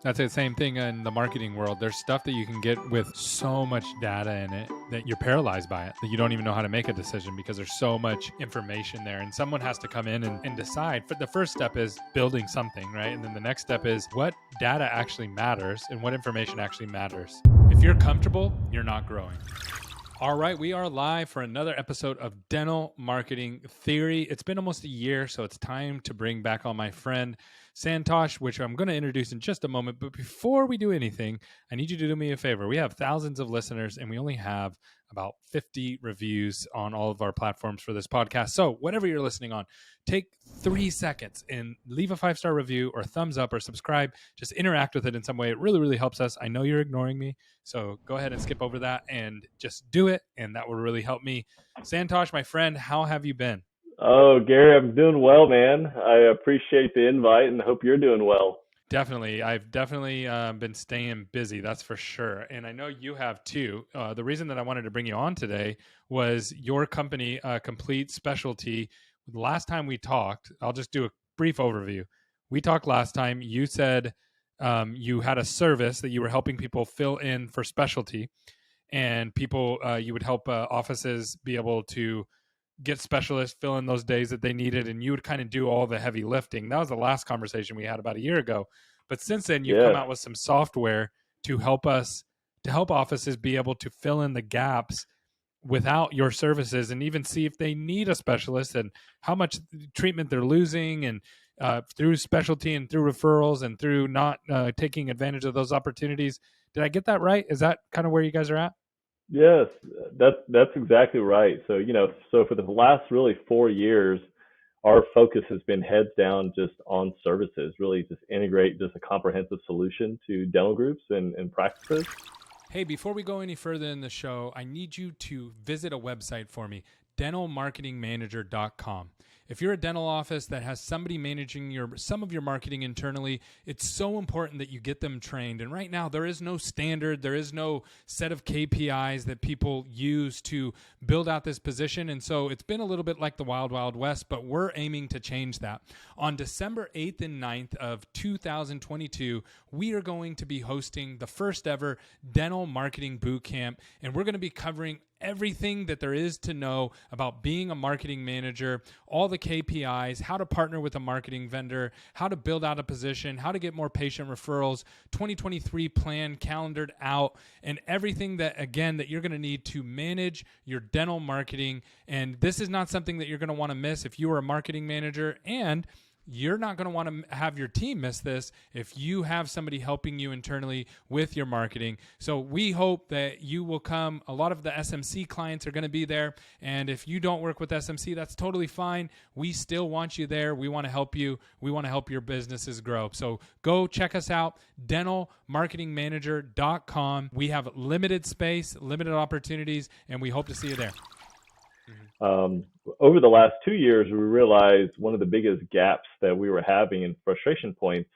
That's the same thing in the marketing world. There's stuff that you can get with so much data in it that you're paralyzed by it, that you don't even know how to make a decision because there's so much information there. And someone has to come in and decide. But the first step is building something, right? And then the next step is what data actually matters and what information actually matters. If you're comfortable, you're not growing. All right, we are live for another episode of Dental Marketing Theory. It's been almost a year, so it's time to bring back on my friend Santosh, which I'm going to introduce in just a moment. But before we do anything, I need you to do me a favor. We have thousands of listeners, and we only have about 50 reviews on all of our platforms for this podcast. So whatever you're listening on, take 3 seconds and leave a 5-star review or thumbs up or subscribe. Just interact with it in some way. It really, really helps us. I know you're ignoring me, so go ahead and skip over that and just do it, and that will really help me. Santosh, my friend, how have you been? Oh, Gary, I'm doing well, man. I appreciate the invite and hope you're doing well. Definitely. I've definitely been staying busy, that's for sure. And I know you have too. The reason that I wanted to bring you on today was your company, Complete Specialty. The last time we talked, I'll just do a brief overview. We talked last time. You said you had a service that you were helping people fill in for specialty, and people, you would help offices be able to get specialists, fill in those days that they needed, and you would kind of do all the heavy lifting. That was the last conversation we had about a year ago. But since then, you've come out with some software to help offices be able to fill in the gaps without your services and even see if they need a specialist and how much treatment they're losing, and through specialty and through referrals and through not taking advantage of those opportunities. Did I get that right? Is that kind of where you guys are at? Yes, that's exactly right. So, so for the last really 4 years, our focus has been heads down just on services, really just integrate just a comprehensive solution to dental groups and practices. Hey, before we go any further in the show, I need you to visit a website for me, dentalmarketingmanager.com. If you're a dental office that has somebody managing some of your marketing internally, it's so important that you get them trained. And right now, there is no standard. There is no set of KPIs that people use to build out this position. And so it's been a little bit like the Wild Wild West, but we're aiming to change that. On December 8th and 9th of 2022, we are going to be hosting the first ever Dental Marketing Bootcamp, and we're going to be covering everything that there is to know about being a marketing manager, all the KPIs, how to partner with a marketing vendor, how to build out a position, how to get more patient referrals, 2023 plan calendared out, and everything that you're going to need to manage your dental marketing. And this is not something that you're going to want to miss if you are a marketing manager, and you're not going to want to have your team miss this if you have somebody helping you internally with your marketing. So we hope that you will come. A lot of the SMC clients are going to be there. And if you don't work with SMC, that's totally fine. We still want you there. We want to help you. We want to help your businesses grow. So go check us out, dentalmarketingmanager.com. We have limited space, limited opportunities, and we hope to see you there. Over the last 2 years, we realized one of the biggest gaps that we were having and frustration points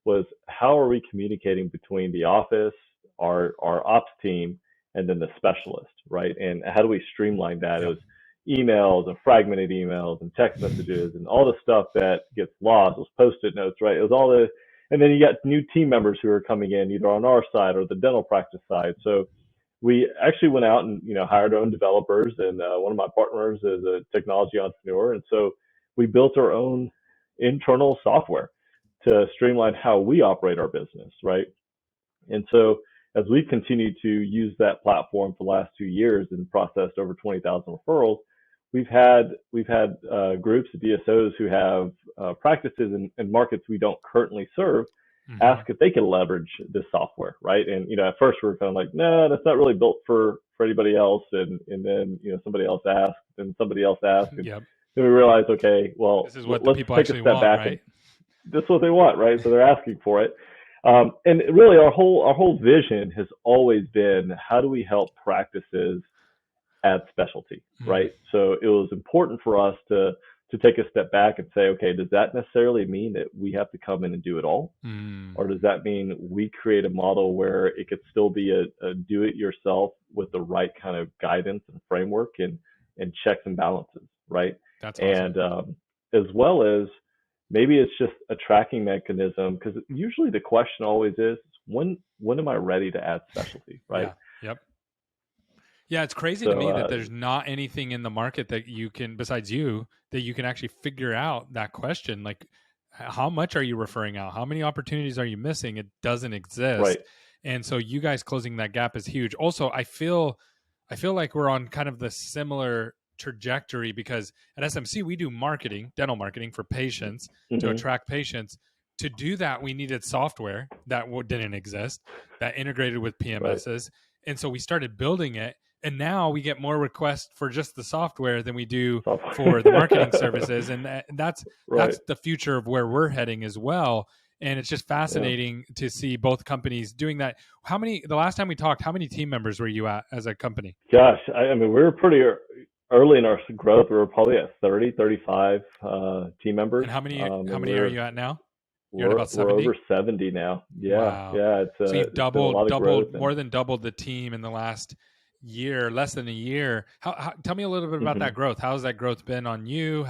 was how are we communicating between the office, our ops team, and then the specialist, right? And how do we streamline that? It was emails and fragmented emails and text messages and all the stuff that gets lost. It was Post-it notes, right? It was all the, and then you got new team members who are coming in either on our side or the dental practice side. So we actually went out and hired our own developers, and one of my partners is a technology entrepreneur, and so we built our own internal software to streamline how we operate our business, right? And so as we've continued to use that platform for the last 2 years and processed over 20,000 referrals, we've had groups of DSOs who have practices in markets we don't currently serve ask if they can leverage this software, right? And at first we were kind of like, no, that's not really built for anybody else. And then somebody else asked, and somebody else asked, and then we realized, okay, well, this is what let's people take actually a step want, back. right? And this is what they want, right? So they're asking for it. And really, our whole vision has always been, how do we help practices add specialty, right? So it was important for us to take a step back and say, okay, does that necessarily mean that we have to come in and do it all? Or does that mean we create a model where it could still be a do-it-yourself with the right kind of guidance and framework and checks and balances, right? That's awesome. And as well as maybe it's just a tracking mechanism, because usually the question always is, when am I ready to add specialty, right? Yeah. Yep. Yeah, it's crazy to So me that there's not anything in the market that you can, besides you, that you can actually figure out that question. Like, how much are you referring out? How many opportunities are you missing? It doesn't right. exist. And so you guys closing that gap is huge. Also, I feel like we're on kind of the similar trajectory, because at SMC we do marketing, dental marketing for patients to Hmm. attract patients. To do that, we needed software that didn't exist, that integrated with Right. PMSs. And so we started building it. And now we get more requests for just the software than we do for the marketing Software. services. And that's Right. the future of where we're heading as well. And it's just Yeah. fascinating to see both companies doing that. The last time we talked, how many team members were you at as a company? Gosh, I mean, we were pretty early in our growth. We were probably at 30, 35 team members. And how And many are you at now? You're at we're about we're 70? over 70 now. Yeah, Wow. yeah. So you've It's been a lot of growth, more and than doubled the team in the last year, less than a year. Tell me a little bit about mhm. that growth. How's that growth been on you?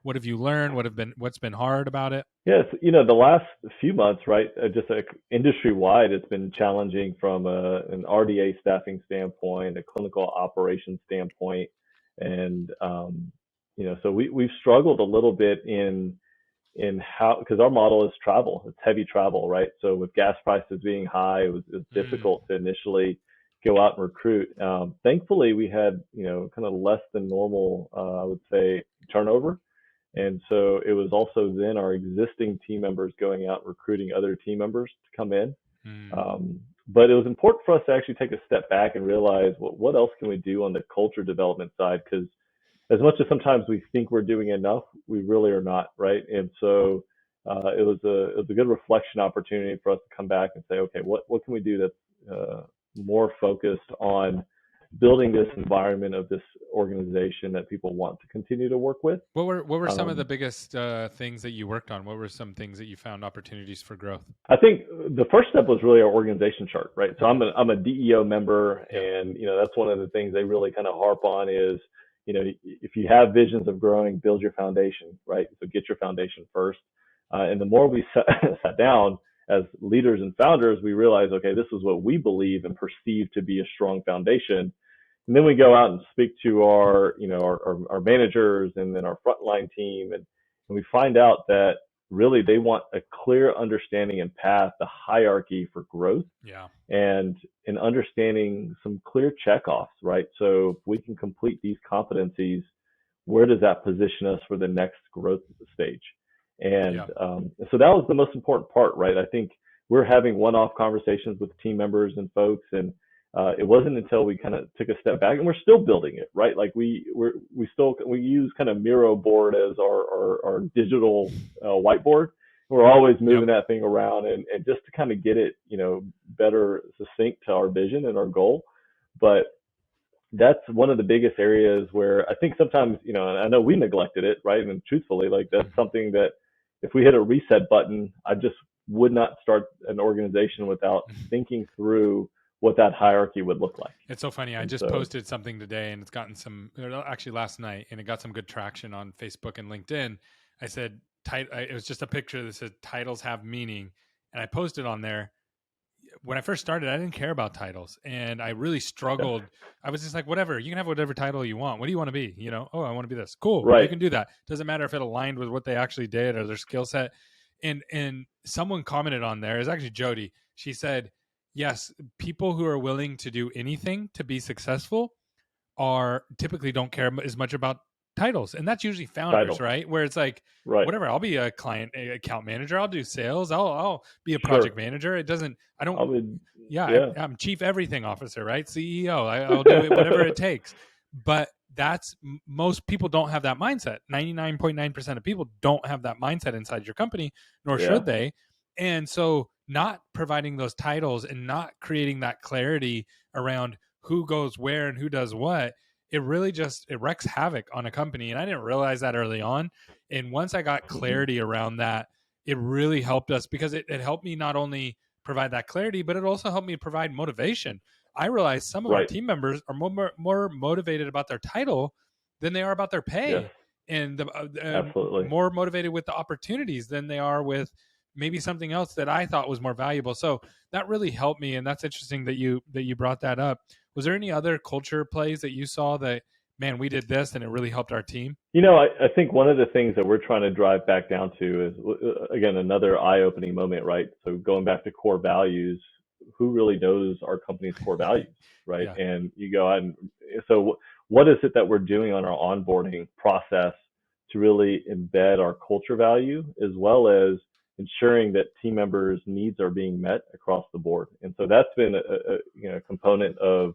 What have you learned? What's been hard about it? Yes, the last few months, right? Just like industry wide, it's been challenging from an RDA staffing standpoint, a clinical operations standpoint, and so we've struggled a little bit in how, because our model is travel, it's heavy travel, right? So with gas prices being high, it was Mm, difficult to initially go out and recruit. Thankfully, we had kind of less than normal, I would say, turnover, and so it was also then our existing team members going out and recruiting other team members to come in. mm, But it was important for us to actually take a step back and realize what else can we do on the culture development side, because as much as sometimes we think we're doing enough, we really are not, right? And so it was a good reflection opportunity for us to come back and say, okay, what can we do that's more focused on building this environment of this organization that people want to continue to work with. what were some of the Um, biggest things that you worked on? What were some things that you found opportunities for growth? I think the first step was really our organization chart, right? So Okay. I'm a DEO member, Yep. and that's one of the things they really kind of harp on is, if you have visions of growing, build your foundation, right? So get your foundation first. And the more we sat down as leaders and founders, we realized, okay, this is what we believe and perceive to be a strong foundation. And then we go out and speak to our managers and then our frontline team, and we find out that really they want a clear understanding and path, the hierarchy for growth, Yeah. and in understanding some clear checkoffs, right? So if we can complete these competencies, where does that position us for the next growth stage? And Yeah. so that was the most important part, right? I think we're having one-off conversations with team members and folks, and it wasn't until we kind of took a step back, and we're still building it, right? Like we use kind of Miro board as our digital whiteboard. We're always Yep. moving that thing around, and just to kind of get it, better succinct to our vision and our goal. But that's one of the biggest areas where I think sometimes, and I know we neglected it, right? And truthfully, like that's Mhm. something that if we hit a reset button, I just would not start an organization without thinking through what that hierarchy would look like. It's so funny. I And just so, posted something today, and it's gotten actually last night, and it got some good traction on Facebook and LinkedIn. I said, it was just a picture that said titles have meaning. And I posted on there. When I first started, I didn't care about titles, and I really yeah, struggled. I was just like, whatever, you can have whatever title you want. What do you want to be? Oh, I want to be this. Cool. You right. can do that. Doesn't matter if it aligned with what they actually did or their skill set. And someone commented on there, is actually Jody. She said, yes, people who are willing to do anything to be successful are typically don't care as much about titles, and that's usually founders, Title. right? Where it's like, Right. whatever, I'll be a account manager, I'll do sales, I'll be a project Sure. manager. It doesn't, I don't, I would, yeah, yeah. I'm chief everything officer, right? CEO. I'll do it whatever it takes. But most people don't have that mindset. 99.9% of people don't have that mindset inside your company, nor Yeah. should they. And so not providing those titles and not creating that clarity around who goes where and who does what, it really it wreaks havoc on a company. And I didn't realize that early on. And once I got Mhm. clarity around that, it really helped us, because it helped me not only provide that clarity, but it also helped me provide motivation. I realized some of our Right. team members are more motivated about their title than they are about their Yes. pay. and Absolutely. more motivated with the opportunities than they are with maybe something else that I thought was more valuable. So that really helped me, and that's interesting that you brought that up. Was there any other culture plays that you saw that, man, we did this and it really helped our team? I think one of the things that we're trying to drive back down to is, again, another eye-opening moment, right? So going back to core values, who really knows our company's core values, right? Yeah. And you go out and so what is it that we're doing on our onboarding process to really embed our culture value, as well as ensuring that team members' needs are being met across the board. And so that's been a component of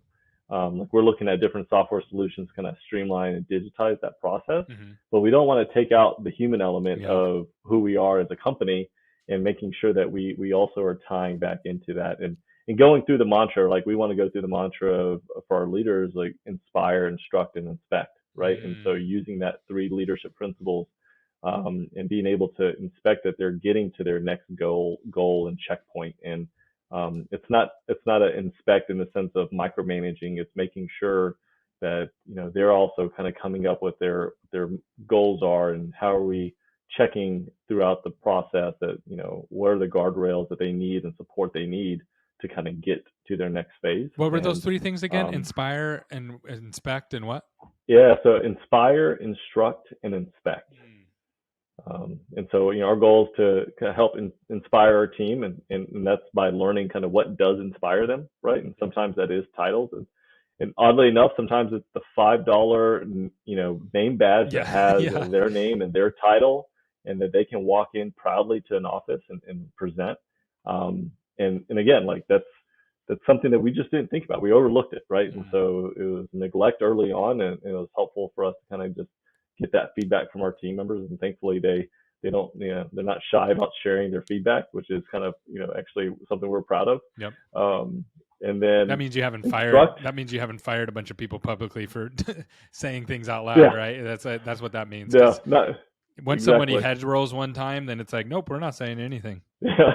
like we're looking at different software solutions, kind of streamline and digitize that process. But we don't want to take out the human element of who we are as a company, and making sure that we also are tying back into that and going through the mantra. Like we want to go through the mantra of for our leaders, like inspire, instruct, and inspect, right? And so using that 3 leadership principles, and being able to inspect that they're getting to their next goal and checkpoint. And it's not an inspect in the sense of micromanaging. It's making sure that they're also kind of coming up with their goals are, and how are we checking throughout the process that what are the guardrails that they need and support they need to kind of get to their next phase. What were those 3 things again? Inspire and inspect and what? Yeah, so inspire, instruct, and inspect. And so, our goal is to kind of help inspire our team, and that's by learning kind of what does inspire them, right? And sometimes that is titles, and oddly enough, sometimes it's the $5 name badge that has their name and their title, and that they can walk in proudly to an office and present. And again, like that's something that we just didn't think about. We overlooked it, right? And so it was neglect early on, and it was helpful for us to kind of just get that feedback from our team members. And thankfully they don't, they're not shy about sharing their feedback, which is kind of, actually something we're proud of. Yep. And then that means you haven't fired a bunch of people publicly for saying things out loud, right? That's what that means. Yeah. When somebody hedge rolls one time, then it's like, nope, we're not saying anything. Yeah.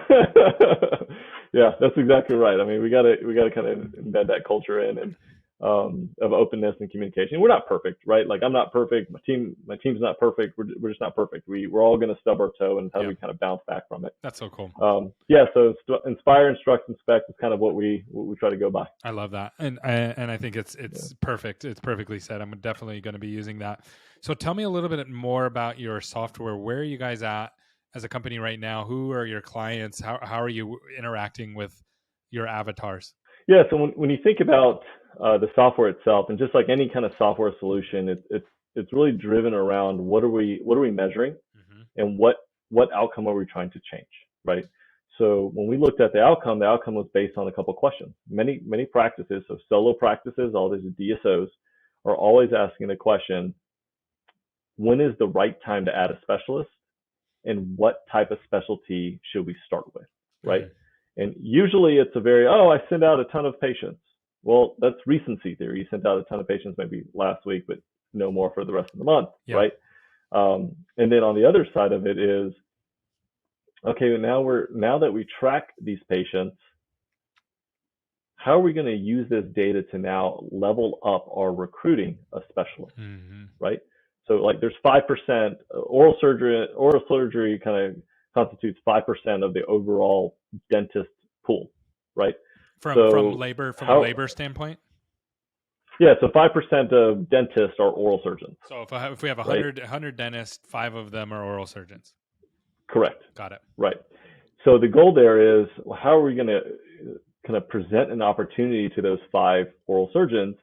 Yeah, that's exactly right. I mean, we gotta kind of embed that culture in, and of openness and communication. We're not perfect, right? Like I'm not perfect. My team's not perfect. We're just not perfect. We're all going to stub our toe, and how do we kind of bounce back from it? That's so cool. So inspire, instruct, inspect is kind of what we try to go by. I love that, and I think it's perfect. It's perfectly said. I'm definitely going to be using that. So tell me a little bit more about your software. Where are you guys at as a company right now? Who are your clients? How are you interacting with your avatars? Yeah, so when you think about the software itself, and just like any kind of software solution, it's really driven around what are we measuring, and what outcome are we trying to change, right? So when we looked at the outcome was based on a couple of questions. Many practices, so solo practices, all these DSOs, are always asking the question, when is the right time to add a specialist, and what type of specialty should we start with, right? And usually it's I send out a ton of patients. Well, that's recency theory. You sent out a ton of patients maybe last week, but no more for the rest of the month, right? And then on the other side of it is, okay, now that we track these patients, how are we going to use this data to now level up our recruiting of specialists, right? So like there's 5%, oral surgery kind of constitutes 5% of the overall dentist pool, right? From a labor standpoint? Yeah, so 5% of dentists are oral surgeons. So if we have 100 dentists, 5 of them are oral surgeons. Correct. Got it. Right. So the goal there is, how are we going to kind of present an opportunity to those 5 oral surgeons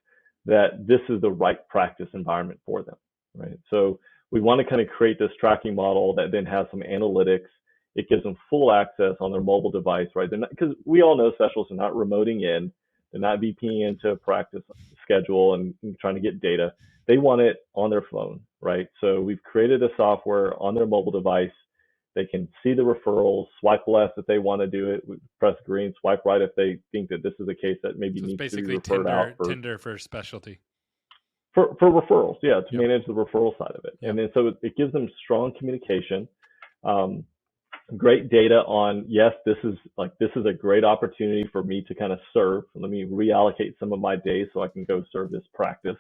that this is the right practice environment for them, right? So we want to kind of create this tracking model that then has some analytics. It gives them full access on their mobile device, right? They're not, because we all know specialists are not remoting in. They're not VPing into a practice schedule and trying to get data. They want it on their phone, right? So we've created a software on their mobile device. They can see the referrals, swipe left if they want to do it, press green, swipe right if they think that this is a case that maybe needs to be referred out. Tinder for specialty. For referrals, to manage the referral side of it. And then so it gives them strong communication, great data on, yes, this is a great opportunity for me to kind of serve. Let me reallocate some of my days so I can go serve this practice.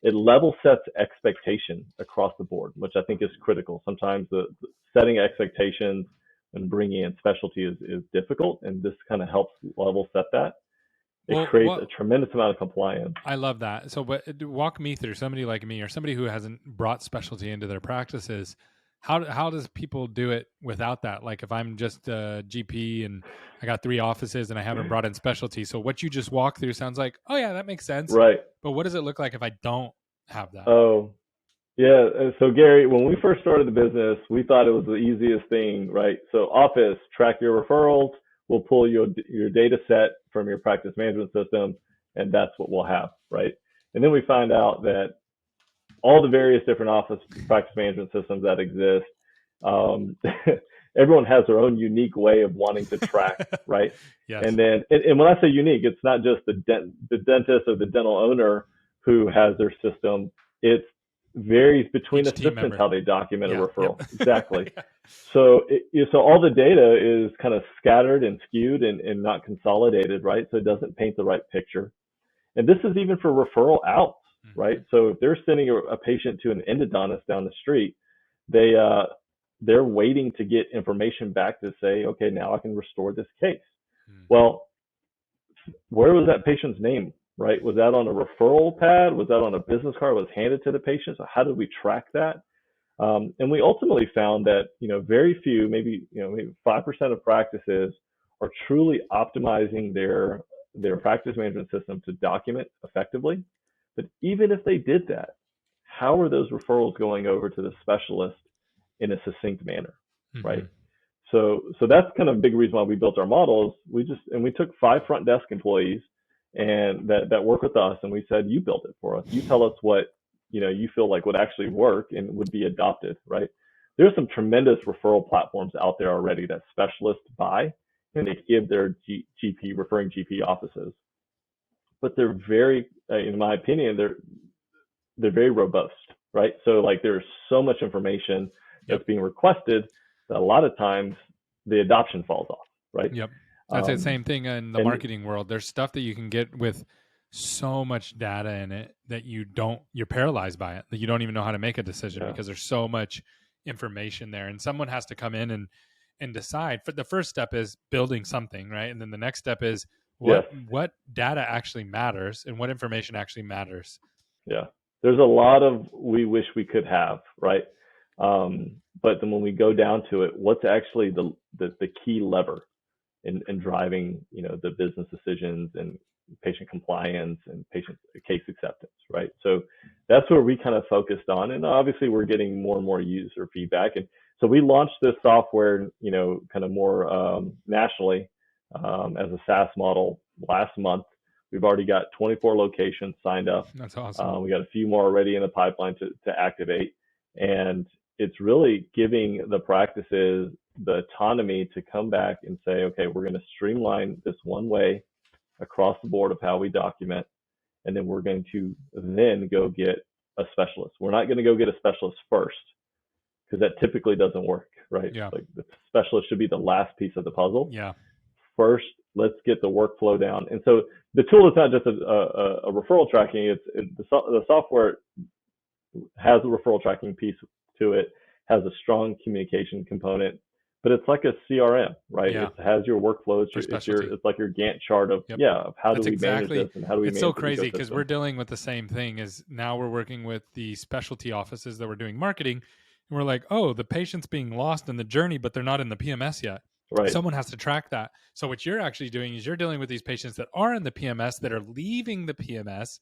it level sets expectation across the board, which I think is critical. Sometimes the setting expectations and bringing in specialty is difficult, and this kind of helps level set that. It creates a tremendous amount of compliance. I love that. So walk me through, somebody like me or somebody who hasn't brought specialty into their practices. How does people do it without that? Like if I'm just a GP and I got 3 offices and I haven't brought in specialty. So what you just walked through sounds like, oh yeah, that makes sense. Right. But what does it look like if I don't have that? Oh, yeah. So Gary, when we first started the business, we thought it was the easiest thing, right? So office, track your referrals. We'll pull your data set from your practice management system, and that's what we'll have, right? And then we find out that all the various different office practice management systems that exist, everyone has their own unique way of wanting to track, right? Yes. And then, and when I say unique, it's not just the dentist or the dental owner who has their system. It varies between Each team assistants member. how they document a referral. Yep. Exactly. Yeah. So all the data is kind of scattered and skewed and not consolidated, right? So it doesn't paint the right picture. And this is even for referral outs, right? So if they're sending a patient to an endodontist down the street, they're waiting to get information back to say, okay, now I can restore this case. Well, where was that patient's name, right? Was that on a referral pad? Was that on a business card? Was handed to the patient? So how did we track that? And we ultimately found that, very few, maybe 5% of practices are truly optimizing their practice management system to document effectively. But even if they did that, how are those referrals going over to the specialist in a succinct manner, right? So that's kind of a big reason why we built our models. We took 5 front desk employees and that work with us, and we said, you build it for us. You tell us what you feel like would actually work and would be adopted, right? There's some tremendous referral platforms out there already that specialists buy and they give their referring GP offices. But they're very, in my opinion, they're very robust, right? So like there's so much information that's being requested that a lot of times the adoption falls off, right? Yep. That's the same thing in the marketing world. There's stuff that you can get with so much data in it that you're paralyzed by it, that you don't even know how to make a decision because there's so much information there. And someone has to come in and decide. For the first step is building something, right? And then the next step is what data actually matters and what information actually matters. Yeah. There's a lot of we wish we could have, right? But then when we go down to it, what's actually the key lever in driving, the business decisions and patient compliance and patient case acceptance, right? So that's where we kind of focused on. And obviously we're getting more and more user feedback. And so we launched this software, kind of more nationally as a SaaS model last month. We've already got 24 locations signed up. That's awesome. We got a few more already in the pipeline to activate. And it's really giving the practices the autonomy to come back and say, okay, we're going to streamline this one way across the board of how we document. And then we're going to then go get a specialist. We're not going to go get a specialist first because that typically doesn't work, right? Yeah. Like the specialist should be the last piece of the puzzle. Yeah. First, let's get the workflow down. And so the tool is not just a referral tracking. The software has a referral tracking piece to it, has a strong communication component, but it's like a CRM, right? Yeah. It has your workflows. It's like your Gantt chart of how do we manage this and how do we manage It's so crazy because we're dealing with the same thing. Is now we're working with the specialty offices that we're doing marketing, and we're like, oh, the patient's being lost in the journey, but they're not in the PMS yet. Right. Someone has to track that. So what you're actually doing is you're dealing with these patients that are in the PMS, that are leaving the PMS,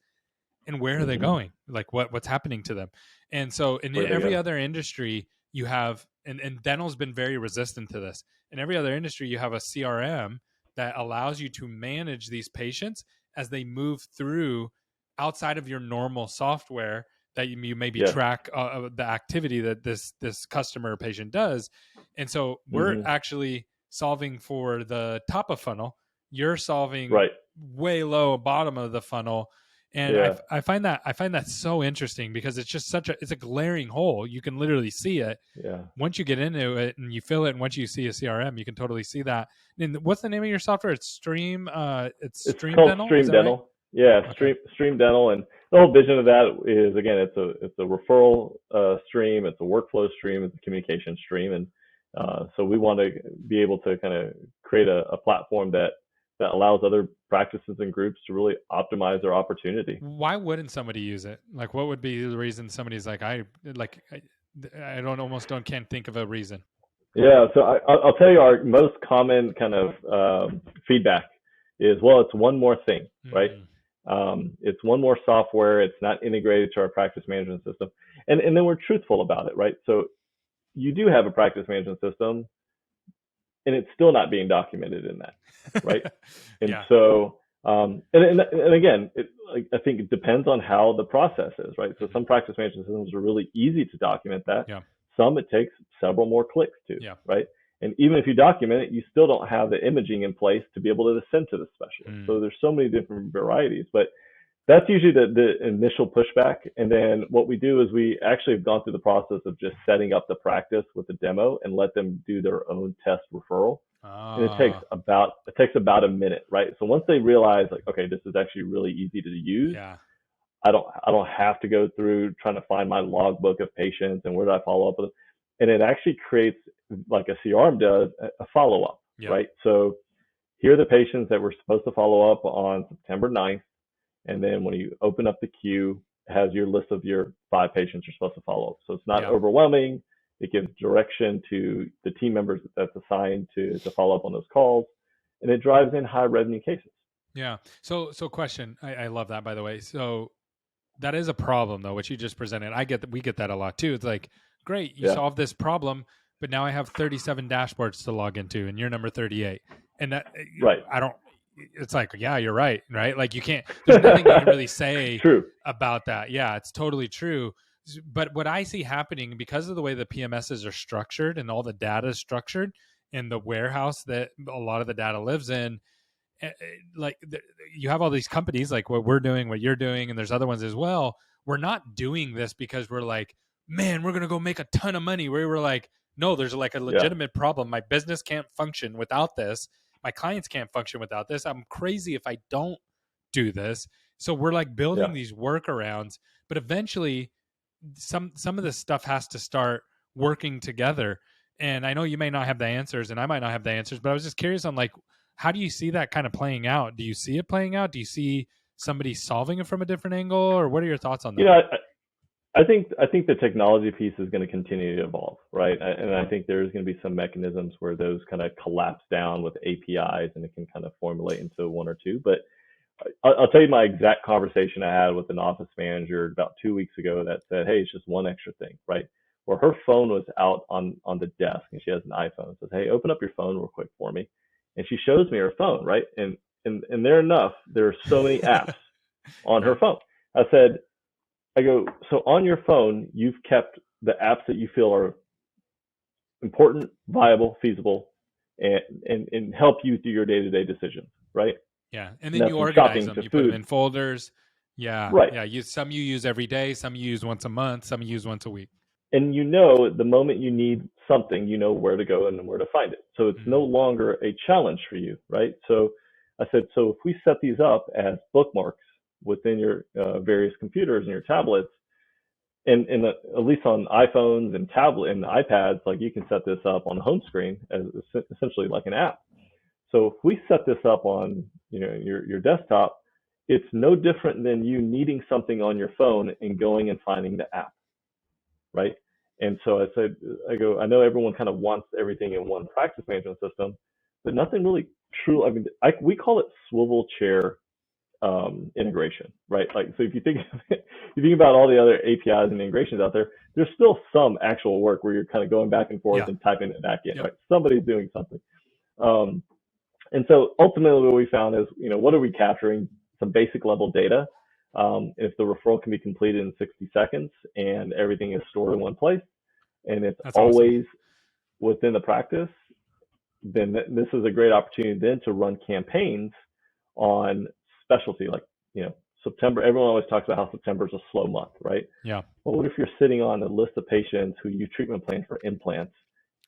and where are they going? Like what's happening to them? And so in every other industry, you have, and dental's been very resistant to this. In every other industry, you have a CRM that allows you to manage these patients as they move through outside of your normal software that you maybe track the activity that this customer or patient does. And so we're actually solving for the top of funnel. You're solving way low bottom of the funnel. And I find that so interesting because it's just it's a glaring hole. You can literally see it. Yeah. Once you get into it and you fill it, and once you see a CRM, you can totally see that. And what's the name of your software? It's Stream. It's Stream called Dental. Stream Dental. Yeah, Okay. stream dental, and the whole vision of that is, again, it's a referral stream, it's a workflow stream, it's a communication stream, and so we want to be able to kind of create a platform that allows other practices and groups to really optimize their opportunity. Why wouldn't somebody use it? Like, what would be the reason somebody's like, I don't almost don't can't think of a reason. Yeah, so I'll tell you our most common kind of feedback is, well, it's one more thing, right? Mm, It's one more software. It's not integrated to our practice management system, and then we're truthful about it, right? So you do have a practice management system, and it's still not being documented in that, right? And yeah. so, and again, I think it depends on how the process is, right? So some practice management systems are really easy to document that. Yeah. Some it takes several more clicks to, Yeah. right? And even if you document it, you still don't have the imaging in place to be able to send to the specialist. Mm, So there's so many different varieties, but that's usually the initial pushback. And then what we do is we actually have gone through the process of just setting up the practice with a demo and let them do their own test referral. And it takes ah, about a minute, right? So once they realize, like, okay, this is actually really easy to use, yeah. I don't have to go through trying to find my logbook of patients and where do I follow up with them. And it actually creates, like a CRM does, a follow up, Yep. right? So here are the patients that we're supposed to follow up on September 9th. And then when you open up the queue, it has your list of your 5 patients you're supposed to follow up. So it's not Yeah. overwhelming. It gives direction to the team members that's assigned to follow up on those calls, and it drives in high revenue cases. Yeah. So question. I love that, by the way. So that is a problem though, which you just presented. We get that a lot too. It's like, great, you Yeah, solved this problem, but now I have 37 dashboards to log into and you're number 38. And that right. I don't it's like, yeah, you're right, right? Like there's nothing you can really say True. about that. Yeah, it's totally true. But what I see happening because of the way the PMSs are structured and all the data is structured in the warehouse that a lot of the data lives in, like you have all these companies like what we're doing, what you're doing, and there's other ones as well. We're not doing this because we're like, man, we're gonna go make a ton of money. We're like, no, there's like a Yeah, legitimate problem. My business can't function without this. My clients can't function without this. I'm crazy if I don't do this. So we're like yeah, building these workarounds, but eventually some of this stuff has to start working together. And I know you may not have the answers and I might not have the answers, but I was just curious on like, how do you see that kind of playing out? Do you see it playing out? Do you see somebody solving it from a different angle, or what are your thoughts on you that? know, I think the technology piece is going to continue to evolve, right? And I think there's going to be some mechanisms where those kind of collapse down with APIs, and it can kind of formulate into one or two. But I'll tell you my exact conversation I had with an office manager about 2 weeks ago that said, "Hey, it's just one extra thing, right?" Where her phone was out on the desk, and she has an iPhone. Says, "Hey, open up your phone real quick for me," and she shows me her phone, right? And there enough, there are so many apps on Yeah. her phone. I go, so on your phone, you've kept the apps that you feel are important, viable, feasible, and help you through your day-to-day decisions, right? Yeah. And And then that's you from organize shopping them. to You put them food. in folders. Yeah. Right. Yeah. Some you use every day, some you use once a month, some you use once a week. And you know, the moment you need something, you know where to go and where to find it. So it's no Mm, longer a challenge for you, right? So I said, so if we set these up as bookmarks within your various computers and your tablets, and at least on iPhones and tablet and iPads, like you can set this up on the home screen as essentially like an app. So if we set this up on your desktop, it's no different than you needing something on your phone and going and finding the app, right? And so I know everyone kind of wants everything in one practice management system, but nothing really true. I mean, we call it swivel chair integration, right? Like, so if you think you think about all the other APIs and integrations out there, there's still some actual work where you're kind of going back and forth yeah. and typing it back in, Yep. right? Somebody's doing something. Um, and so ultimately what we found is, what are we capturing? Some basic level data. If the referral can be completed in 60 seconds and everything is stored in one place and it's That's awesome. always within the practice, then this is a great opportunity then to run campaigns on specialty. Like, September, everyone always talks about how September is a slow month, right? Yeah. Well, what if you're sitting on a list of patients who you treatment plan for implants,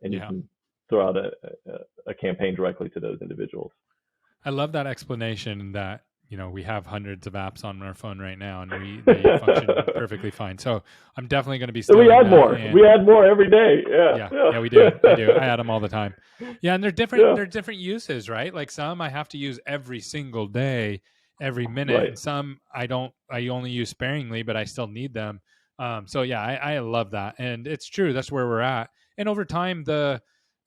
and you Yeah. can throw out a campaign directly to those individuals? I love that explanation that we have hundreds of apps on our phone right now, and they function perfectly fine. So I'm definitely going to be So stealing we add that. more. And We add more every day. yeah, we do. I do. I add them all the time. Yeah, and they're different. Yeah. They're different uses, right? Like some I have to use every single day, every minute, Right. and some I don't. I only use sparingly, but I still need them. So yeah, I love that, and it's true. That's where we're at. And over time,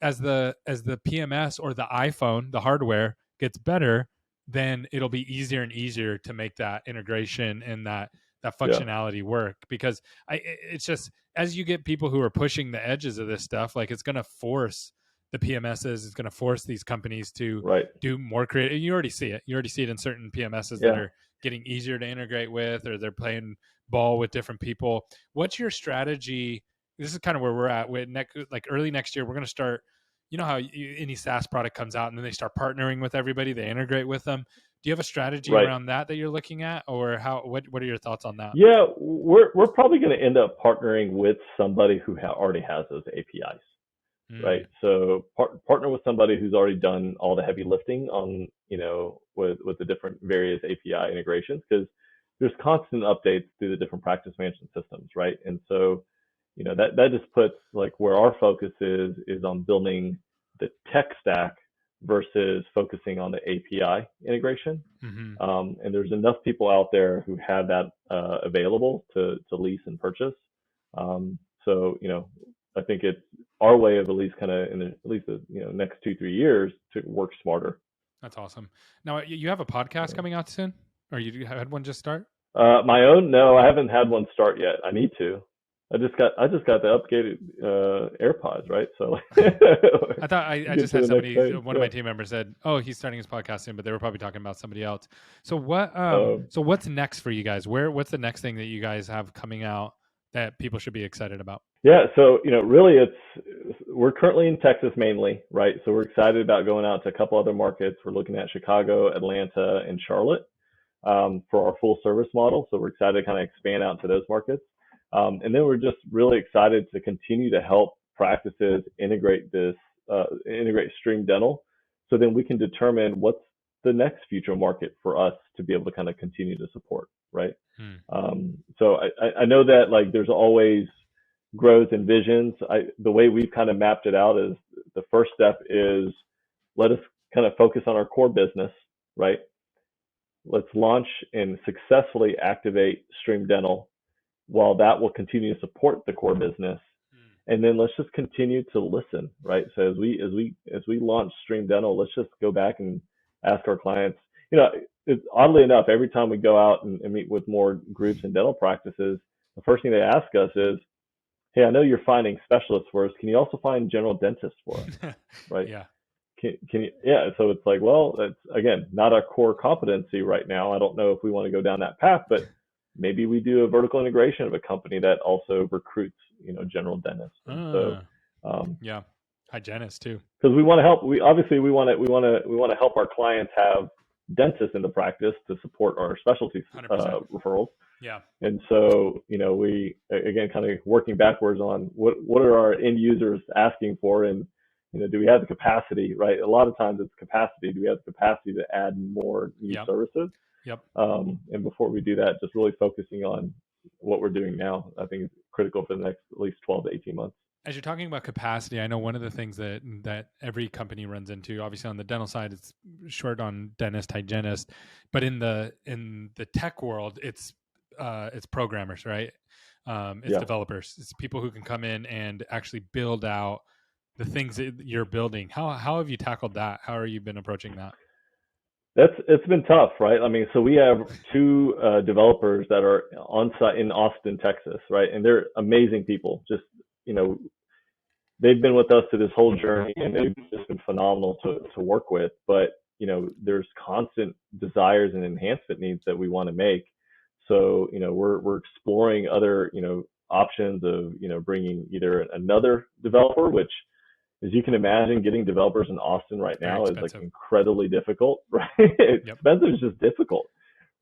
as the PMS or the iPhone, the hardware gets better, then it'll be easier and easier to make that integration and that functionality work. Because it's just, as you get people who are pushing the edges of this stuff, like it's going to force the PMSs, it's going to force these companies to do more creative. You already see it. You already see it in certain PMSs that are getting easier to integrate with, or they're playing ball with different people. What's your strategy? This is kind of where we're at with like early next year. We're going to start, how any SaaS product comes out and then they start partnering with everybody, they integrate with them. Do you have a strategy around that you're looking at, or what are your thoughts on that? Yeah, we're probably going to end up partnering with somebody who already has those APIs, right? So partner with somebody who's already done all the heavy lifting on, with the different various API integrations, because there's constant updates through the different practice management systems, right? And so, that just puts like where our focus is on building the tech stack versus focusing on the API integration. And there's enough people out there who have that available to lease and purchase. So, I think it's our way of at least kind of in at least the next 2-3 years to work smarter. That's awesome. Now you have a podcast coming out soon, or you had one just start? My own? No, I haven't had one start yet. I need to. I just got the upgraded AirPods, right? So I thought I just had somebody, one of my team members said, "Oh, he's starting his podcast soon," but they were probably talking about somebody else. So what? So what's next for you guys? What's the next thing that you guys have coming out that people should be excited about? Yeah, so really, we're currently in Texas mainly, right? So we're excited about going out to a couple other markets. We're looking at Chicago, Atlanta, and Charlotte for our full service model. So we're excited to kind of expand out to those markets. And then we're just really excited to continue to help practices integrate Stream Dental, so then we can determine what's the next future market for us to be able to kind of continue to support, right? So I know that like there's always growth and visions. The way we've kind of mapped it out is the first step is let us kind of focus on our core business, right? Let's launch and successfully activate Stream Dental, while that will continue to support the core business. And then let's just continue to listen, right? So as we launch Stream Dental, let's just go back and ask our clients. It's, oddly enough, every time we go out and meet with more groups and dental practices, the first thing they ask us is, "Hey, I know you're finding specialists for us. Can you also find general dentists for us?" Right? Yeah. Can you? Yeah. So it's like, well, that's again not our core competency right now. I don't know if we want to go down that path, but maybe we do a vertical integration of a company that also recruits, general dentists. Yeah, hygienists too. Because we want to help. We want to help our clients have dentists in the practice to support our specialty referrals. Yeah. And so, we again kind of working backwards on what are our end users asking for, and do we have the capacity, right? A lot of times it's capacity. Do we have the capacity to add more new services? Yep. And before we do that, just really focusing on what we're doing now, I think is critical for the next at least 12 to 18 months. As you're talking about capacity, I know one of the things that every company runs into, obviously on the dental side, it's short on dentist, hygienist, but in the tech world, it's programmers, right? It's developers. It's people who can come in and actually build out the things that you're building. How have you tackled that? How have you been approaching that? It's been tough, right? I mean, so we have two developers that are on site in Austin, Texas, right? And they're amazing people. Just, they've been with us through this whole journey, and they've just been phenomenal to work with. But, there's constant desires and enhancement needs that we want to make. So, we're exploring other, options of, bringing either another developer, which, as you can imagine, getting developers in Austin right now is like incredibly difficult, right? Expensive is just difficult,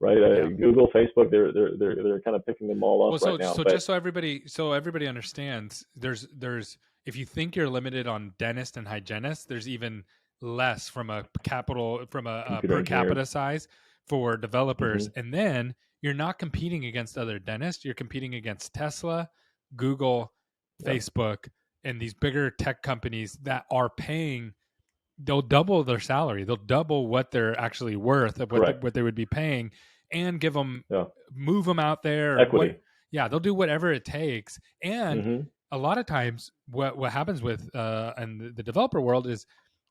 right? Google, Facebook, they're kind of picking them all up right now. So just so everybody understands, there's if you think you're limited on dentist and hygienist, there's even less from a per capita size for developers. And then you're not competing against other dentists. You're competing against Tesla, Google, Facebook, and these bigger tech companies that are paying. They'll double their salary. They'll double what they're actually worth of what they would be paying, and give them, move them out there. Equity. They'll do whatever it takes. And a lot of times what happens with and the developer world is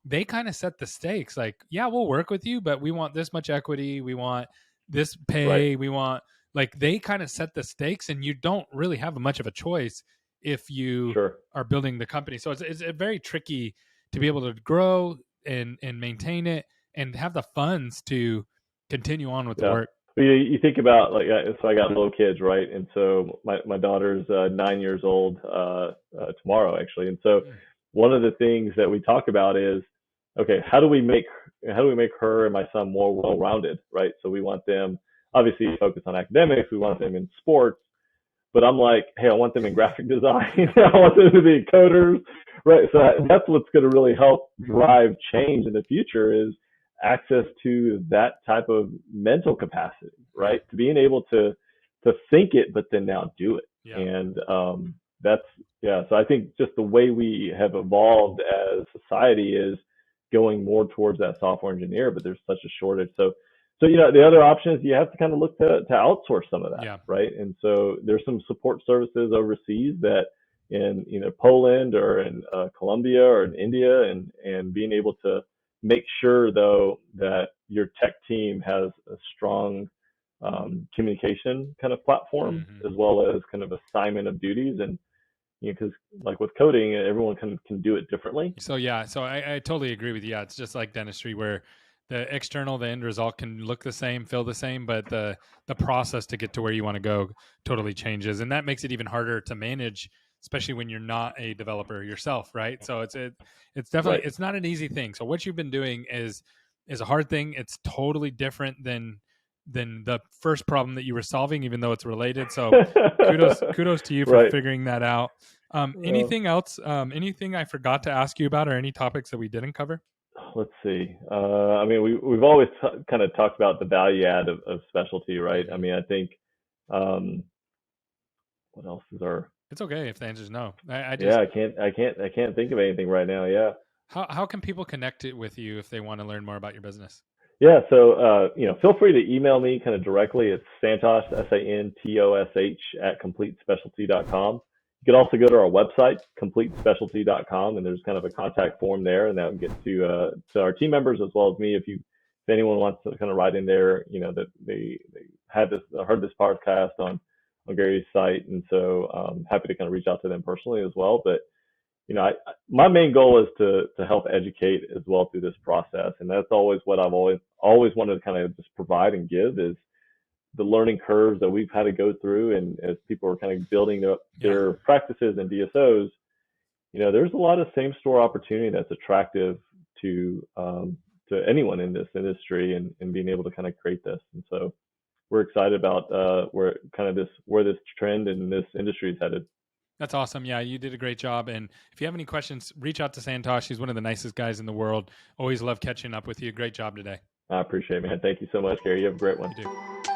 they kind of set the stakes. Like, we'll work with you, but we want this much equity. We want this pay. We want, like, they kind of set the stakes, and you don't really have much of a choice if you are building the company. So it's very tricky to be able to grow and maintain it and have the funds to continue on with the work. You think about, like, so I got little kids, right? And so my daughter's 9 years old tomorrow, actually. And so one of the things that we talk about is, okay, how do we make her and my son more well-rounded, right? So we want them obviously focus on academics. We want them in sports. But I'm like, hey, I want them in graphic design. I want them to be coders, right? So that's what's going to really help drive change in the future is access to that type of mental capacity, right? To being able to think it, but then now do it. And so I think just the way we have evolved as society is going more towards that software engineer, but there's such a shortage. So the other option is you have to kind of look to outsource some of that, right? And so there's some support services overseas that in either Poland or in Colombia or in India, and being able to make sure, though, that your tech team has a strong communication kind of platform, as well as kind of assignment of duties. And because like with coding, everyone can do it differently. So I totally agree with you. It's just like dentistry, where the external, the end result can look the same, feel the same, but the process to get to where you want to go totally changes. And that makes it even harder to manage, especially when you're not a developer yourself, right? So it's definitely, it's not an easy thing. So what you've been doing is a hard thing. It's totally different than the first problem that you were solving, even though it's related. So kudos to you for figuring that out. Anything else? Anything I forgot to ask you about, or any topics that we didn't cover? Let's see. I mean, we've always kind of talked about the value add of specialty, right? I mean, I think, what else is our? It's okay if the answer is no. I can't think of anything right now. Yeah. How can people connect it with you if they want to learn more about your business? Yeah. So, feel free to email me kind of directly. It's Santosh, SANTOSH @completespecialty.com. You can also go to our website, completespecialty.com, and there's kind of a contact form there, and that will get to our team members as well as me. If anyone wants to kind of write in there, that they heard this podcast on Gary's site, and so I'm happy to kind of reach out to them personally as well. But my main goal is to help educate as well through this process, and that's always what I've always wanted to kind of just provide and give is the learning curves that we've had to go through. And as people are kind of building up their practices and DSOs, there's a lot of same store opportunity that's attractive to anyone in this industry, and being able to kind of create this. And so we're excited about where this trend in this industry is headed. That's awesome. Yeah, you did a great job. And if you have any questions, reach out to Santosh. He's one of the nicest guys in the world. Always love catching up with you. Great job today. I appreciate it, man. Thank you so much, Gary. You have a great one. You do.